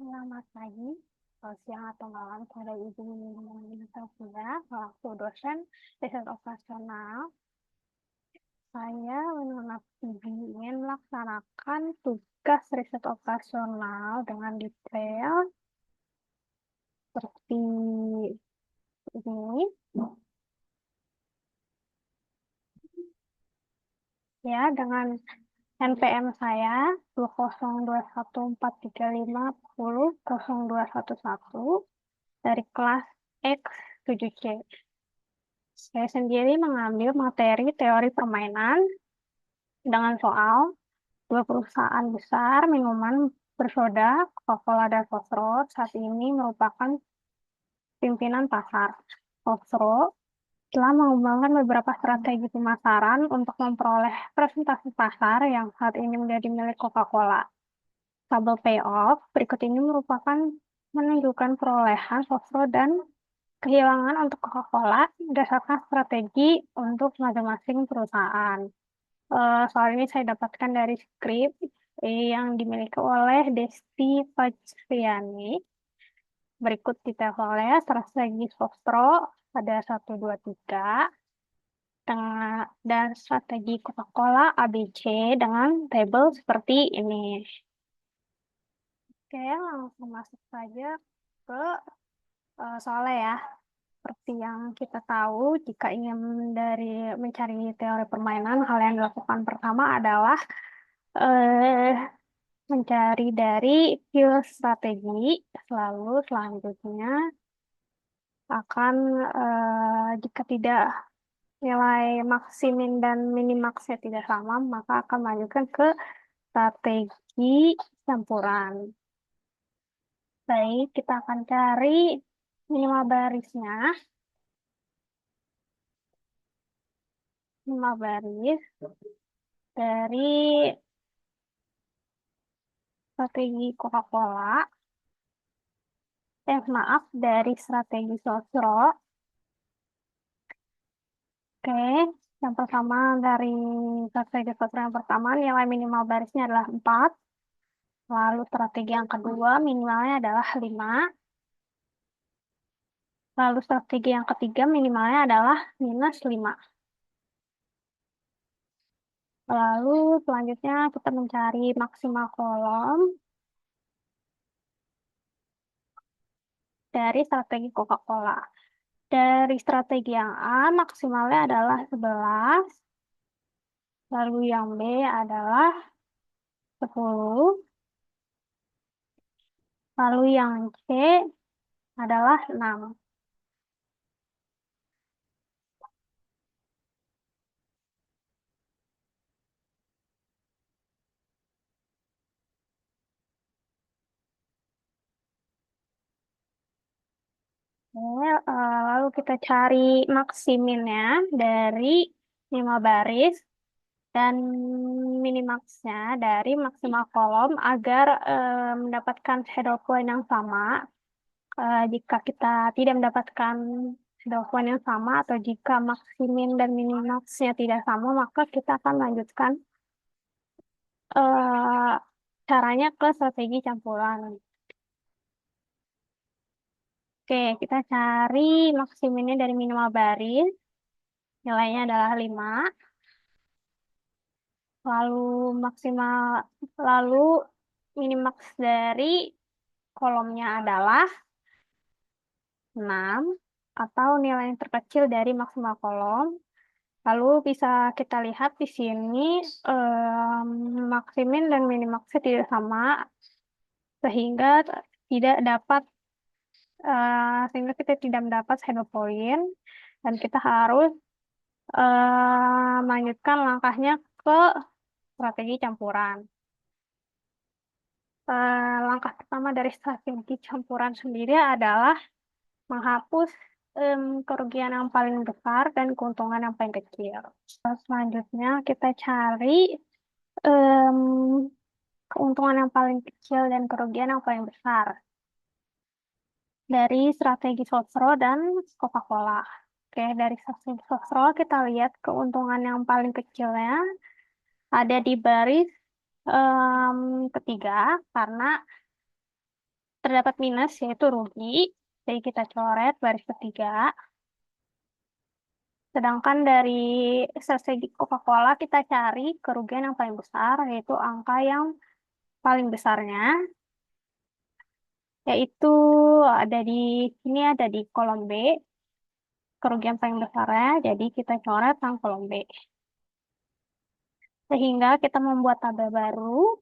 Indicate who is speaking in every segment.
Speaker 1: Selamat pagi, siang atau malam pada ibu Sofia, selaku dosen riset operasional. Saya ingin melaksanakan tugas riset operasional dengan detail seperti ini, ya, dengan NPM saya 2021435100211 dari kelas X7C. Saya sendiri mengambil materi teori permainan dengan soal dua perusahaan besar minuman bersoda, Coca-Cola dan Sosro, saat ini merupakan pimpinan pasar. Sosro telah mengembangkan beberapa strategi pemasaran untuk memperoleh presentasi pasar yang saat ini menjadi milik Coca-Cola. Tabel payoff berikut ini merupakan menunjukkan perolehan Sosro dan kehilangan untuk Coca-Cola berdasarkan strategi untuk masing-masing perusahaan. Soal ini saya dapatkan dari skrip yang dimiliki oleh Desti Fajriani. Berikut detailnya strategi Sostro pada 1, 2, 3 dan strategi Coca-Cola ABC dengan tabel seperti ini. Oke, langsung masuk saja ke soalnya ya. Seperti yang kita tahu, jika ingin mencari teori permainan, hal yang dilakukan pertama adalah eh, mencari dari field strategi, lalu selanjutnya akan jika tidak nilai maksimin dan minimaxnya tidak sama, maka akan melanjutkan ke strategi campuran. Baik, kita akan cari minimal barisnya. Minimal baris dari strategi Coca-Cola. Maaf, dari strategi Sosro. Oke, yang pertama dari strategi Sosro yang pertama, nilai minimal barisnya adalah 4. Lalu strategi yang kedua, minimalnya adalah 5. Lalu strategi yang ketiga, minimalnya adalah -5. Lalu selanjutnya kita mencari maksimal kolom dari strategi Coca-Cola. Dari strategi yang A, maksimalnya adalah 11. Lalu yang B adalah 10. Lalu yang C adalah 6. Oke, lalu kita cari maksiminnya dari 5 baris dan minimaxnya dari maksimal kolom agar mendapatkan shadow point yang sama. Jika kita tidak mendapatkan shadow point yang sama atau jika maksimin dan minimaxnya tidak sama, maka kita akan lanjutkan eh, caranya ke strategi campuran. Oke, kita cari maksiminnya dari minimal baris. Nilainya adalah 5. Lalu maksimal, lalu minimax dari kolomnya adalah 6 atau nilai yang terkecil dari maksimal kolom. Lalu bisa kita lihat di sini maksimin dan minimaxnya tidak sama sehingga tidak dapat sehingga kita tidak mendapat shadow point dan kita harus melanjutkan langkahnya ke strategi campuran. Langkah pertama dari strategi campuran sendiri adalah menghapus kerugian yang paling besar dan keuntungan yang paling kecil. Selanjutnya kita cari em, keuntungan yang paling kecil dan kerugian yang paling besar dari strategi Sosro dan Coca-Cola. Oke, dari strategi Sosro kita lihat keuntungan yang paling kecilnya ada di baris ketiga karena terdapat minus, yaitu rugi. Jadi kita coret baris ketiga. Sedangkan dari strategi Coca-Cola kita cari kerugian yang paling besar, yaitu angka yang paling besarnya, yaitu ada di sini ada di kolom B, kerugian paling besarnya, jadi kita coret yang kolom B. Sehingga kita membuat tabel baru,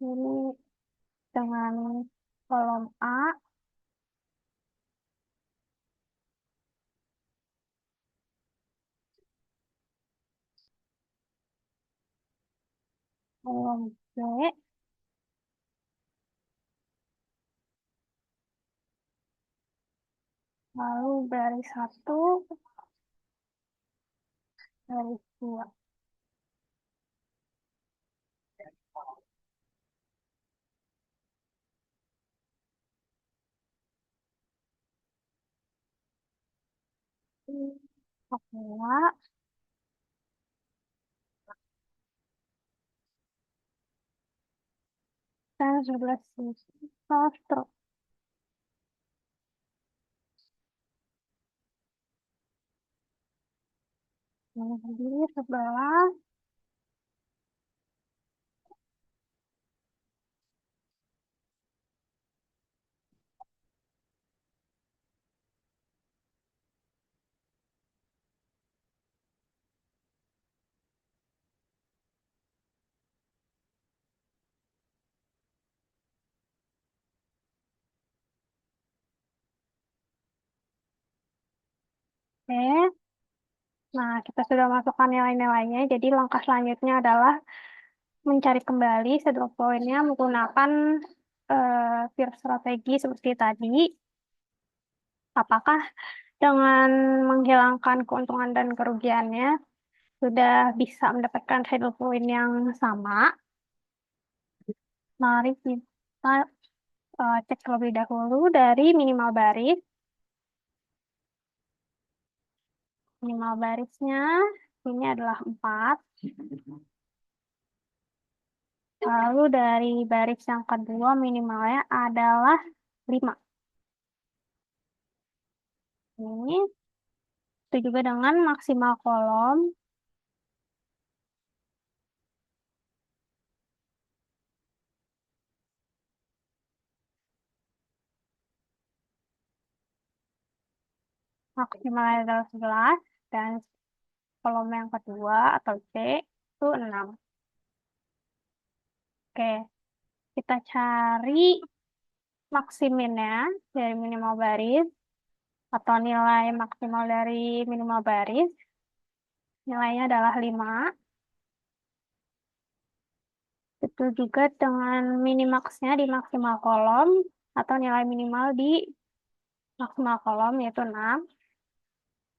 Speaker 1: ini dengan kolom A, kolom B, lalu baris 1, baris 2. Coca-Cola dan 11 sosro. Jadi 11, oke. Nah, kita sudah masukkan nilai-nilainya. Jadi langkah selanjutnya adalah mencari kembali saddle point-nya menggunakan pure strategi seperti tadi. Apakah dengan menghilangkan keuntungan dan kerugiannya sudah bisa mendapatkan saddle point yang sama? Mari kita cek terlebih dahulu dari minimal baris. Minimal barisnya ini adalah 4. Lalu dari baris yang kedua minimalnya adalah 5. Ini itu juga dengan maksimal kolom. Maksimalnya adalah 11. Dan kolom yang kedua atau C itu 6. Oke, kita cari maksiminnya dari minimal baris atau nilai maksimal dari minimal baris. Nilainya adalah 5. Itu juga dengan minimaxnya di maksimal kolom atau nilai minimal di maksimal kolom yaitu 6.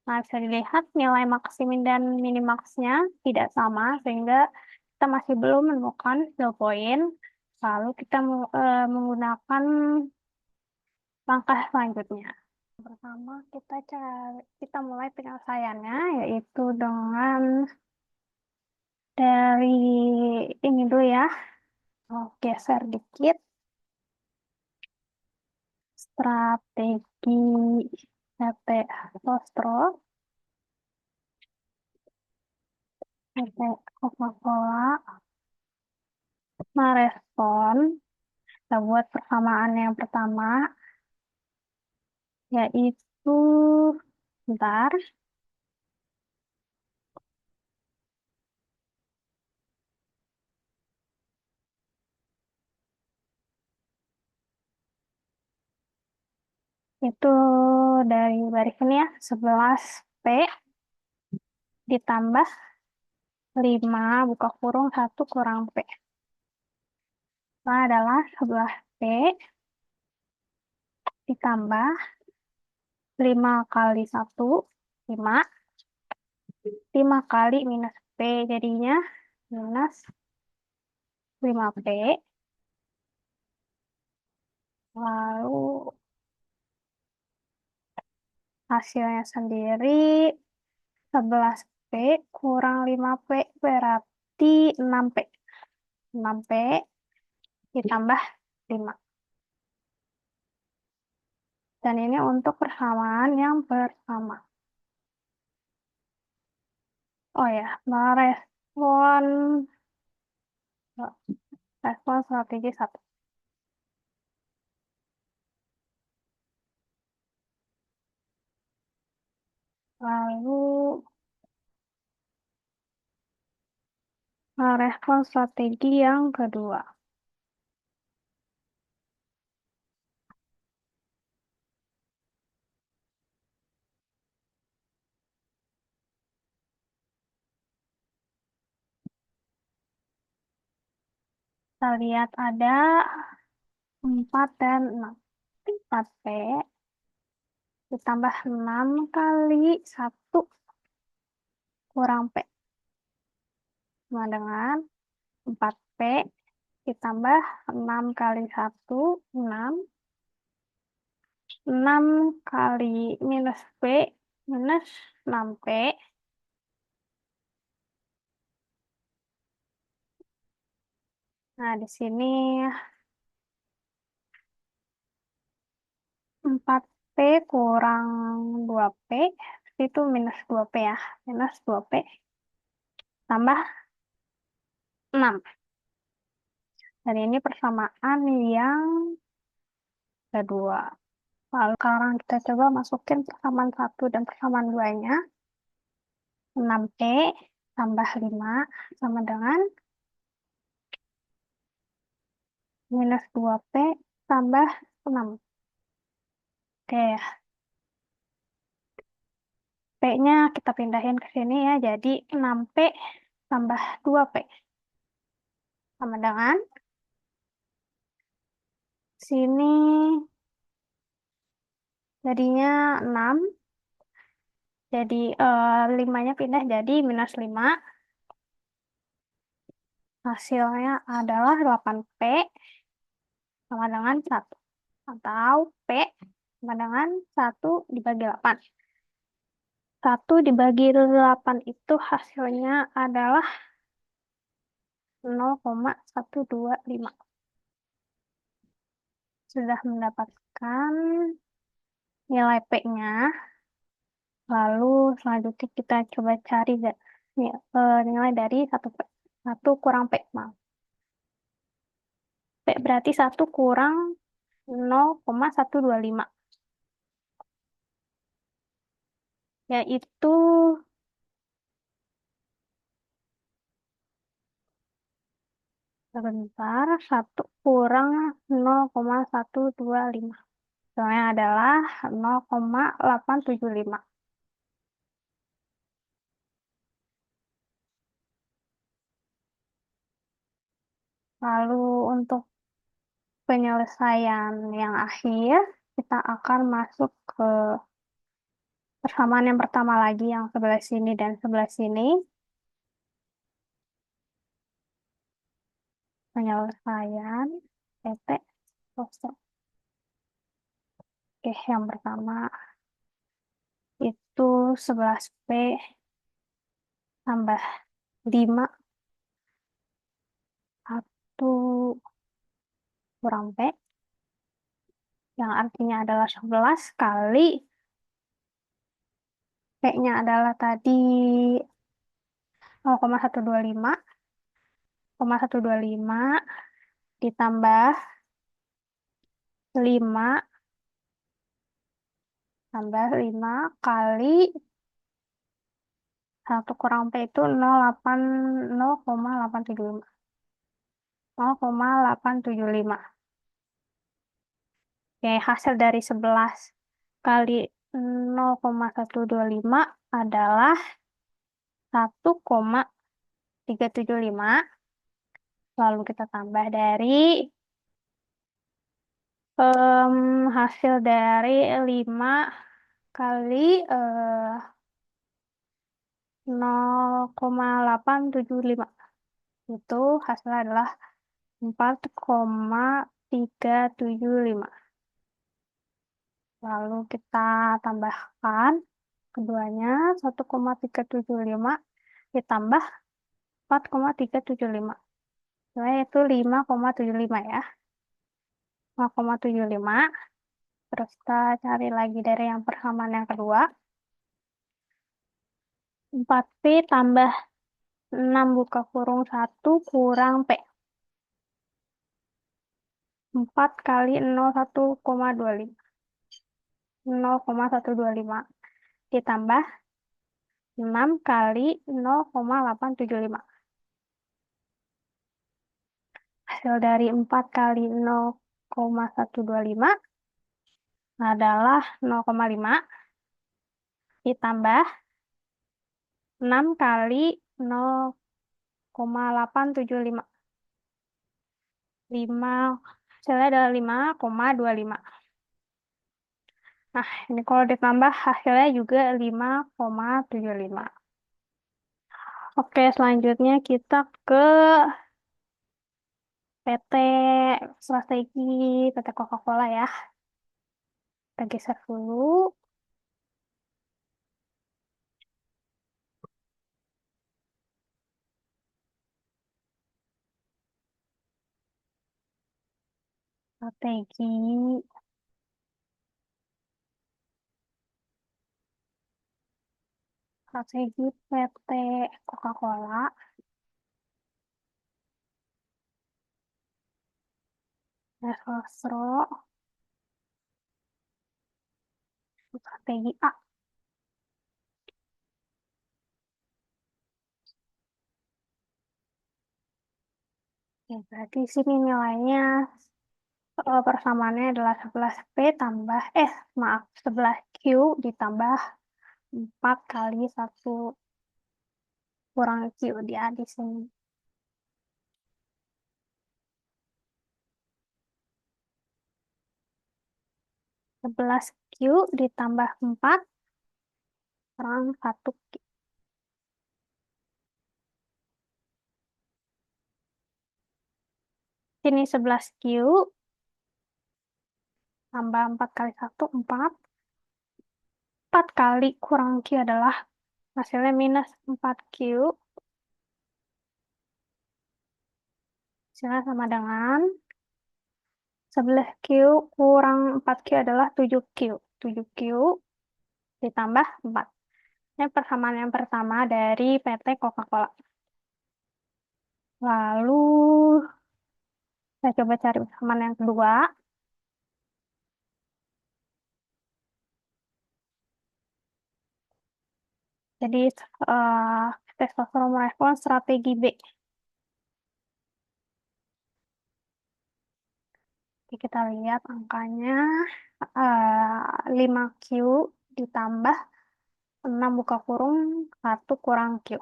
Speaker 1: Nah, bisa dilihat nilai maksimin dan minimaxnya tidak sama sehingga kita masih belum menemukan fill point. Lalu kita menggunakan langkah selanjutnya. Pertama kita mulai penyelesaiannya yaitu dengan dari ini dulu ya. Geser dikit. Strategi PT Sostro, PT Coca-Cola merespon. Kita buat persamaan yang pertama, yaitu, bentar, itu dari baris ini ya, 11P ditambah 5 buka kurung 1 kurang P. Nah, adalah 11P ditambah 5 kali 1, 5. 5 kali minus P jadinya minus 5P, lalu hasilnya sendiri 11P kurang 5P berarti 6P. 6P ditambah 5. Dan ini untuk persamaan yang bersama. Oh ya, respon strategi 1. Lalu merespon strategi yang kedua. Kita lihat ada 4 dan 6. 4P ditambah 6 kali 1 kurang P. Sama dengan 4P ditambah 6 kali 1, 6. 6 kali minus P minus 6P. Nah, di sini 4P kurang 2P, itu minus 2P ya. Minus 2P tambah 6. Dan ini persamaan yang kedua. Lalu sekarang kita coba masukin persamaan 1 dan persamaan 2-nya. 6P tambah 5 sama dengan minus 2P tambah 6. Oke, P-nya kita pindahin ke sini ya. Jadi 6P tambah 2P. Sama dengan sini jadinya 6. Jadi 5-nya pindah jadi minus 5. Hasilnya adalah 8P sama dengan 1. Atau P sama dengan 1 dibagi 8. 1 dibagi 8 itu hasilnya adalah 0,125. Sudah mendapatkan nilai P-nya. Lalu selanjutnya kita coba cari nilai dari 1P. 1 kurang P. Maaf. P berarti 1 kurang 0,125. Yaitu sebentar, 1 kurang 0,125. Soalnya adalah 0,875. Lalu untuk penyelesaian yang akhir, kita akan masuk ke persamaan yang pertama lagi, yang sebelah sini dan sebelah sini. Penyelesaian PT kosong. Oke, yang pertama itu 11P tambah 5 1 kurang P, yang artinya adalah 11 kali P-nya adalah tadi 0,125, 0,125 ditambah 5 tambah 5 kali 1 kurang P itu 0,875. 0,875. Oke, hasil dari 11 kali 0,125 adalah 1,375. Lalu kita tambah dari hasil dari 5 kali 0,875. Itu hasilnya adalah 4,375. Lalu kita tambahkan keduanya, 1,375 ditambah 4,375. Yaitu 5,75 ya. 5,75. Terus kita cari lagi dari yang persamaan yang kedua. 4P tambah 6 buka kurung 1 kurang P. 4 kali 0,125. 0,125 ditambah 6 kali 0,875. Hasil dari 4 kali 0,125 adalah 0,5 ditambah 6 kali 0,875. 5, hasilnya adalah 5,25. Nah, ini kalau ditambah hasilnya juga 5,75. Oke, selanjutnya kita ke PT Strategi, PT Coca-Cola ya. Kita geser dulu. Strategi, strategi PT Coca-Cola. Sosro, strategi A. Ya, berarti sini nilainya persamaannya adalah 11P tambah, maaf, 11Q ditambah 4 kali 1 kurang Q dia di sini. 11Q ditambah 4 kurang 1 Q. Sini 11Q tambah 4 kali 1, 4. 4 kali kurang Q adalah hasilnya minus 4Q. Hasilnya sama dengan 11Q kurang 4Q adalah 7Q. 7Q ditambah 4. Ini persamaan yang pertama dari PT Coca-Cola. Lalu, saya coba cari persamaan yang kedua. Jadi, testosteron merespon strategi B. Oke, kita lihat angkanya. 5Q ditambah 6 buka kurung 1 kurang Q.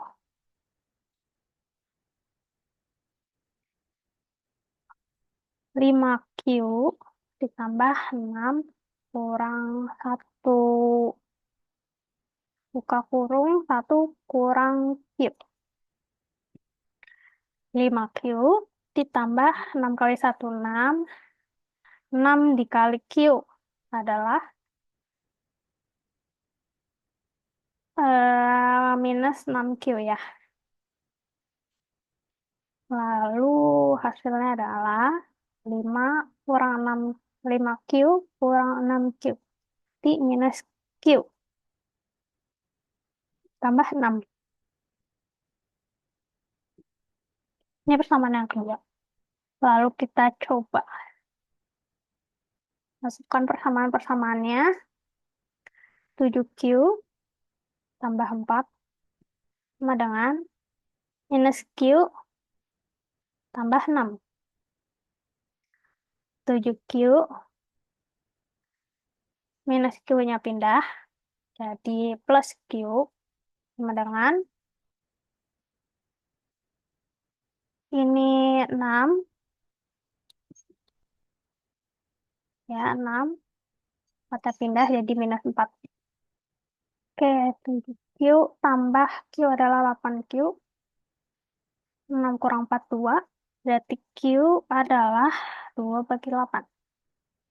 Speaker 1: 5Q ditambah 6 kurang 1 buka kurung 1 kurang Q. 5Q ditambah 6 kali 1, 6. 6 dikali Q adalah minus 6Q ya. Lalu hasilnya adalah 5 kurang 6, 5Q kurang 6Q. Di minus Q. Tambah 6. Ini persamaan yang kedua. Lalu kita coba masukkan persamaan-persamaannya. 7Q tambah 4 sama dengan minus Q tambah 6. 7Q minus Q-nya pindah jadi plus Q sama dengan ini 6 ya, 6 mata pindah jadi minus 4. Oke, 7Q tambah Q adalah 8Q. 6 kurang 4, 2. Berarti Q adalah 2 bagi 8.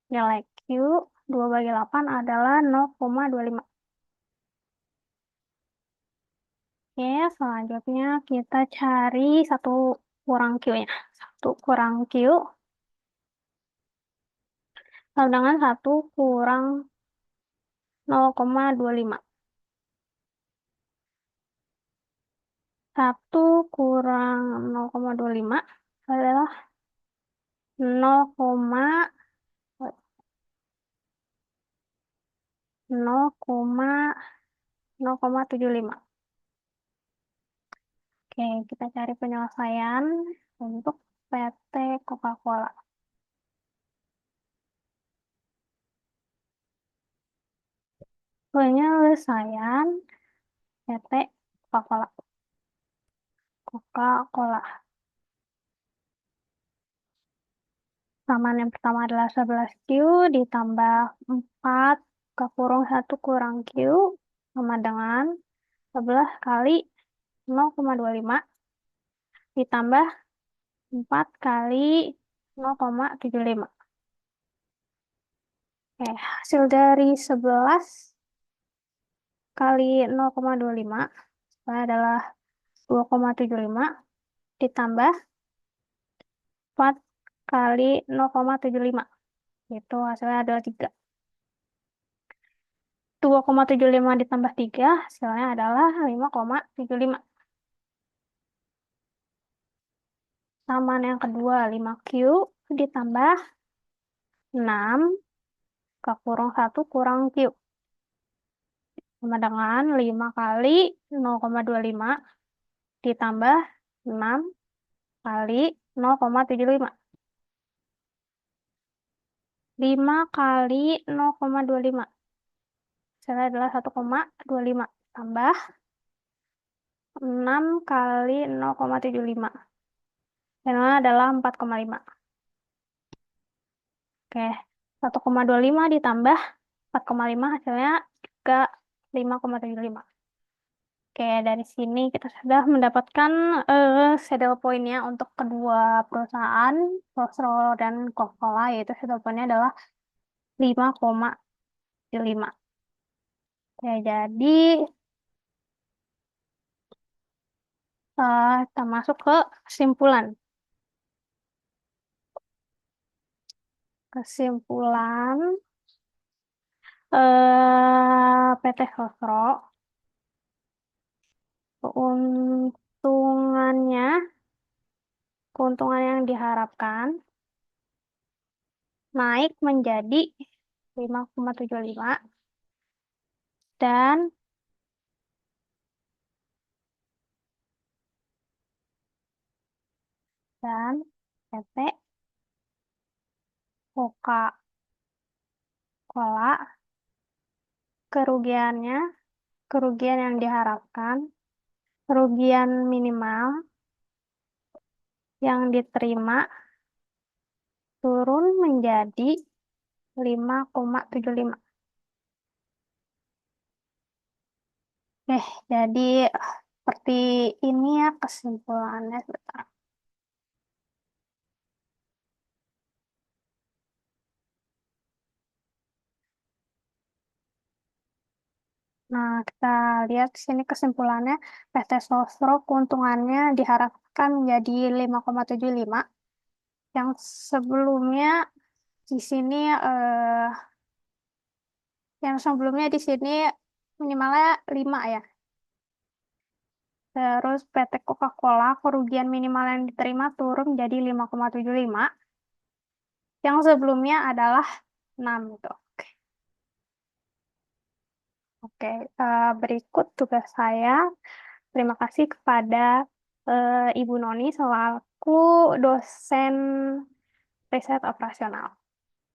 Speaker 1: Nilai Q 2 bagi 8 adalah 0,25. Oke, selanjutnya kita cari satu kurang Q-nya. Satu kurang Q sama dengan satu kurang 0,25. Satu kurang 0,25 adalah 0,0,0,75. Oke, kita cari penyelesaian untuk PT Coca-Cola. Penyelesaian PT Coca-Cola. Coca-Cola. Samaan yang pertama adalah 11Q ditambah 4 ke kurung 1 kurang Q sama dengan 11 kali 0,25 ditambah 4 kali 0,75. Oke, hasil dari 11 kali 0,25 adalah 2,75 ditambah 4 kali 0,75. Itu hasilnya adalah 3. 2,75 ditambah 3 hasilnya adalah 5,75. Samaan yang kedua 5Q ditambah 6 ke kurung 1 kurang Q. Sama dengan 5 kali 0,25 ditambah 6 kali 0,75. 5 kali 0,25. Hasilnya adalah 1,25. Tambah 6 kali 0,75. Hasilnya adalah 4,5. Oke, 1,25 ditambah 4,5 hasilnya juga 5,75. Oke, dari sini kita sudah mendapatkan saddle point-nya untuk kedua perusahaan, Sosro dan Coca-Cola, yaitu saddle point-nya adalah 5,5. Oke, jadi kita masuk ke kesimpulan. Kesimpulan PT Sosro, keuntungannya, keuntungan yang diharapkan naik menjadi 5,75 dan PT Coca-Cola kerugiannya, kerugian yang diharapkan, kerugian minimal yang diterima turun menjadi 5,75. Jadi seperti ini ya kesimpulannya. Sebentar. Nah, kita lihat sini kesimpulannya. PT Sosro keuntungannya diharapkan menjadi 5,75. Yang sebelumnya di sini yang sebelumnya di sini minimalnya 5 ya. Terus PT Coca-Cola kerugian minimal yang diterima turun jadi 5,75. Yang sebelumnya adalah 6 gitu. Oke, berikut tugas saya. Terima kasih kepada Ibu Noni selaku dosen riset operasional.